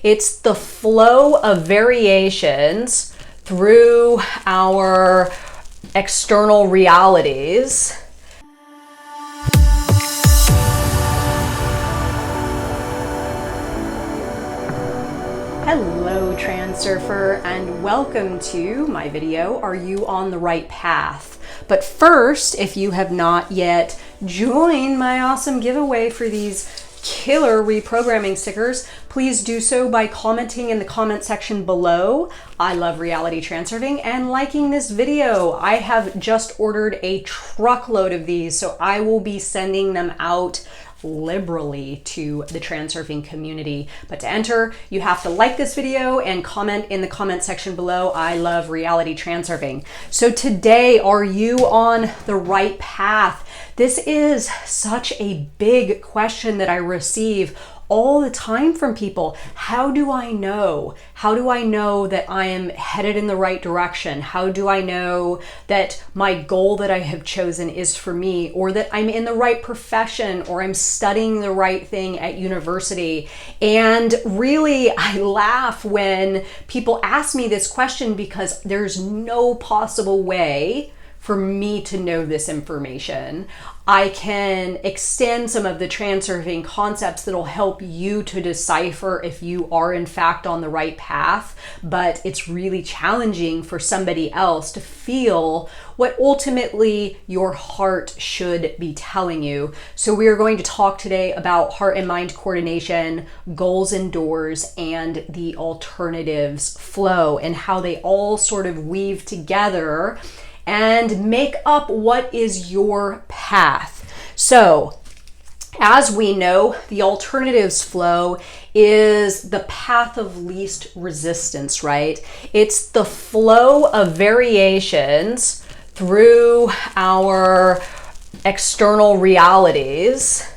It's the flow of variations through our external realities. Hello Transurfer, and welcome to my video, Are You on the Right Path? But first, if you have not yet joined my awesome giveaway for these killer reprogramming stickers, please do so by commenting in the comment section below, I love Reality Transurfing, and liking this video. I have just ordered a truckload of these, so I will be sending them out liberally to the transurfing community. But to enter, you have to like this video and comment in the comment section below, I love Reality Transurfing. So today, are you on the right path? This is such a big question that I receive all the time from people. How do I know? How do I know that I am headed in the right direction? How do I know that my goal that I have chosen is for me, or that I'm in the right profession, or I'm studying the right thing at university? And really, I laugh when people ask me this question because there's no possible way for me to know this information. I can extend some of the transurfing concepts that'll help you to decipher if you are in fact on the right path, but it's really challenging for somebody else to feel what ultimately your heart should be telling you. So we are going to talk today about heart and mind coordination, goals and doors, and the alternatives flow, and how they all sort of weave together and make up what is your path. So, as we know, the alternatives flow is the path of least resistance, right? It's the flow of variations through our external realities,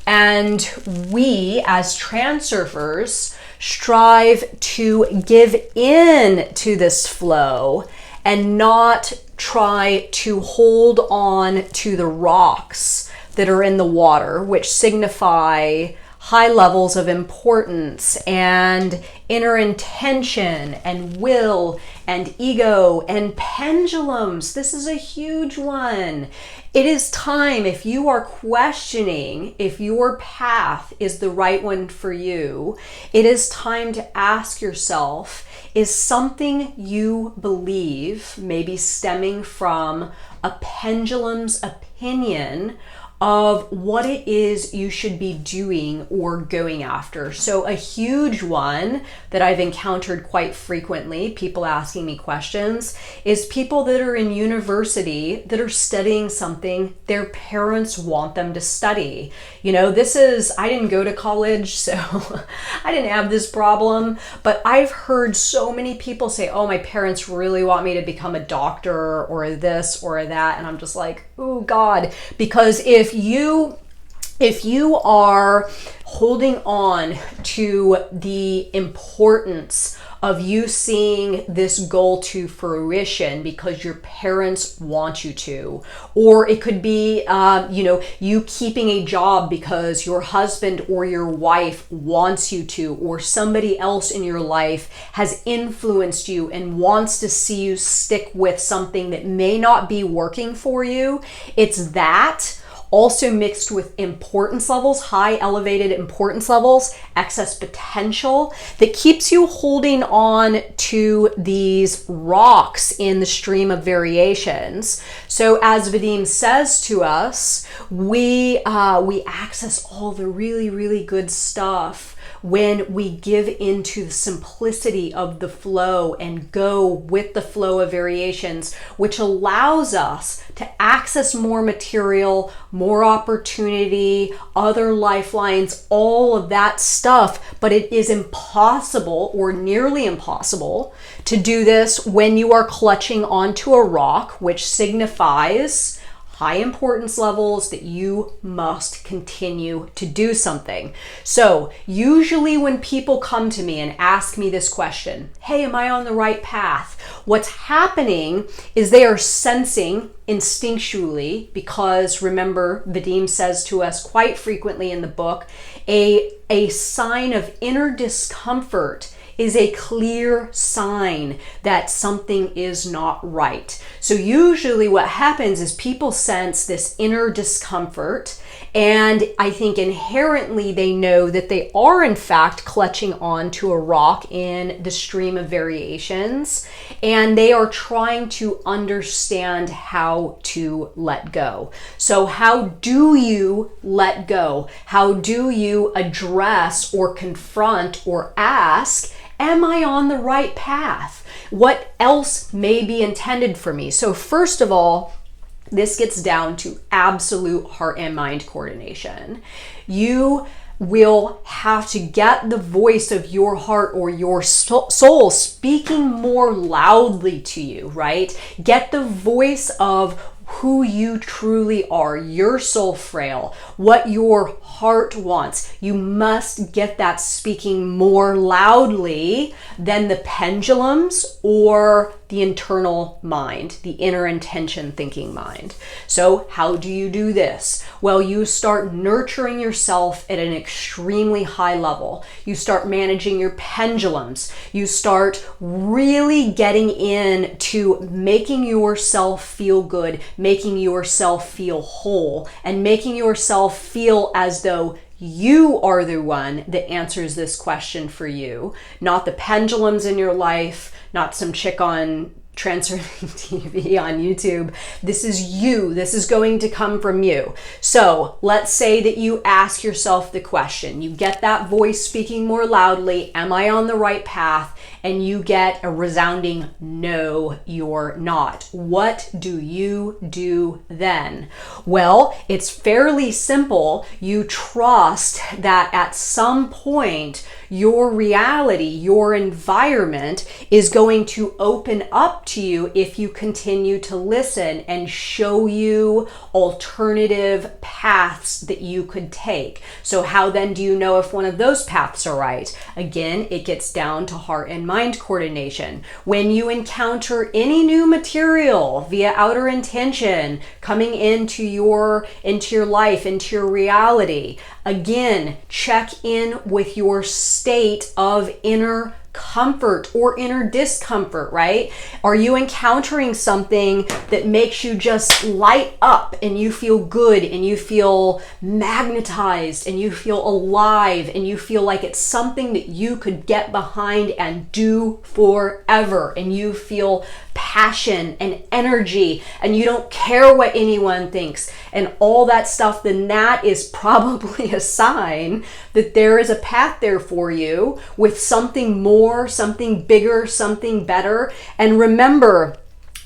and we as transurfers strive to give in to this flow and not try to hold on to the rocks that are in the water, which signify high levels of importance and inner intention and will and ego and pendulums. This is a huge one. It is time, if you are questioning if your path is the right one for you, it is time to ask yourself, is something you believe, maybe stemming from a pendulum's opinion of what it is you should be doing or going after? So a huge one that I've encountered quite frequently, people asking me questions, is people that are in university that are studying something their parents want them to study. You know, I didn't go to college, so I didn't have this problem, but I've heard so many people say, oh, my parents really want me to become a doctor or this or that. And I'm just like, oh God, because if you are holding on to the importance of you seeing this goal to fruition because your parents want you to, or it could be, you keeping a job because your husband or your wife wants you to, or somebody else in your life has influenced you and wants to see you stick with something that may not be working for you. It's that, also mixed with importance levels, high elevated importance levels, excess potential, that keeps you holding on to these rocks in the stream of variations. So as Vadim says to us, we access all the really, really good stuff when we give into the simplicity of the flow and go with the flow of variations, which allows us to access more material, more opportunity, other lifelines, all of that stuff. But it is impossible, or nearly impossible, to do this when you are clutching onto a rock, which signifies high importance levels that you must continue to do something. So usually when people come to me and ask me this question, hey, am I on the right path? What's happening is they are sensing instinctually, because remember, Vadim says to us quite frequently in the book, a sign of inner discomfort is a clear sign that something is not right. So usually what happens is people sense this inner discomfort, and I think inherently they know that they are in fact clutching on to a rock in the stream of variations, and they are trying to understand how to let go. So how do you let go? How do you address or confront or ask, am I on the right path? What else may be intended for me? So first of all, this gets down to absolute heart and mind coordination. You will have to get the voice of your heart or your soul speaking more loudly to you, right? Get the voice of who you truly are, your soul frail, what your heart wants. You must get that speaking more loudly than the pendulums or the internal mind, the inner intention thinking mind. So how do you do this? Well, you start nurturing yourself at an extremely high level. You start managing your pendulums. You start really getting into making yourself feel good, making yourself feel whole, and making yourself feel as though you are the one that answers this question for you, not the pendulums in your life, not some chick on Transurfing TV on YouTube. This is you. This is going to come from you. So let's say that you ask yourself the question. You get that voice speaking more loudly, am I on the right path? And you get a resounding no, you're not. What do you do then? Well, it's fairly simple. You trust that at some point your reality, your environment is going to open up to you if you continue to listen and show you alternative paths that you could take. So how then do you know if one of those paths are right? Again, it gets down to heart and mind coordination. When you encounter any new material via outer intention coming into your life, into your reality, again, check in with your state of inner comfort or inner discomfort, right? Are you encountering something that makes you just light up and you feel good and you feel magnetized and you feel alive and you feel like it's something that you could get behind and do forever, and you feel passion and energy and you don't care what anyone thinks and all that stuff, then that is probably a sign that there is a path there for you with something more, something bigger, something better. And remember,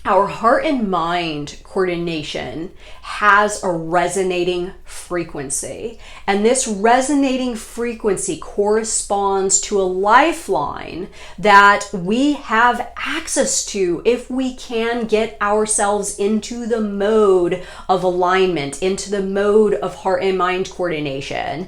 our heart and mind coordination has a resonating frequency, and this resonating frequency corresponds to a lifeline that we have access to if we can get ourselves into the mode of alignment, into the mode of heart and mind coordination.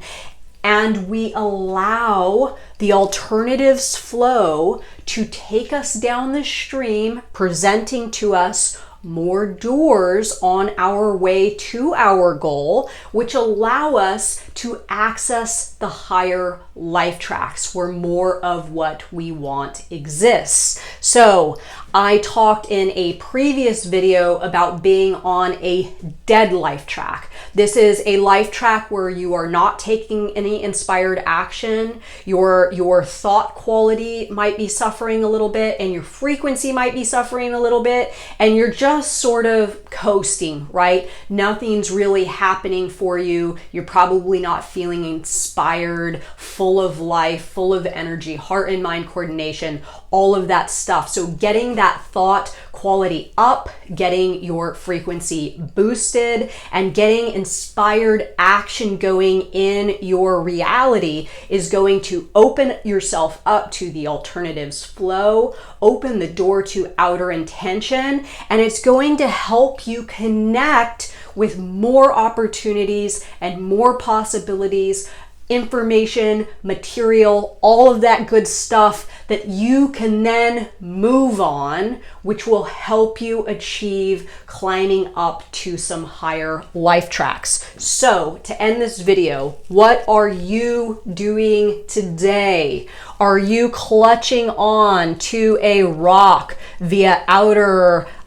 And we allow the alternatives flow to take us down the stream, presenting to us more doors on our way to our goal, which allow us to access the higher life tracks where more of what we want exists. So I talked in a previous video about being on a dead life track. This is a life track where you are not taking any inspired action. Your thought quality might be suffering a little bit, and your frequency might be suffering a little bit, and you're just sort of coasting, right? Nothing's really happening for you. You're probably not feeling inspired, full of life, full of energy, heart and mind coordination, all of that stuff. So getting that thought quality up, getting your frequency boosted, and getting inspired action going in your reality is going to open yourself up to the alternatives flow, open the door to outer intention, and it's going to help you connect with more opportunities and more possibilities, information, material, all of that good stuff that you can then move on, which will help you achieve climbing up to some higher life tracks. So to end this video, what are you doing today? Are you clutching on to a rock via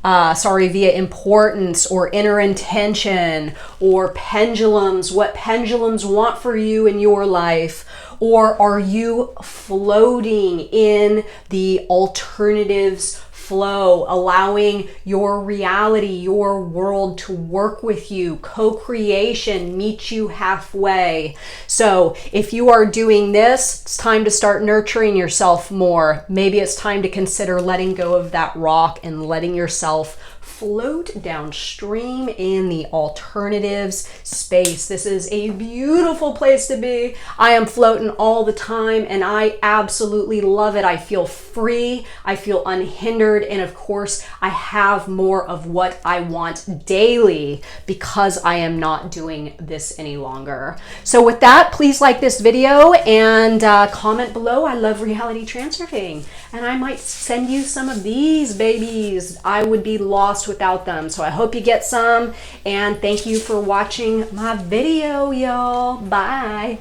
via importance or inner intention, or pendulums, what pendulums want for you in your life? Or are you floating in the alternatives flow, allowing your reality, your world to work with you, co-creation, meet you halfway? So if you are doing this, it's time to start nurturing yourself more. Maybe it's time to consider letting go of that rock and letting yourself float downstream in the alternatives space. This is a beautiful place to be. I am floating all the time and I absolutely love it. I feel free, I feel unhindered, and of course I have more of what I want daily because I am not doing this any longer. So with that, please like this video and comment below. I love reality transurfing and I might send you some of these babies. I would be lost without them. So I hope you get some, and thank you for watching my video, y'all. Bye.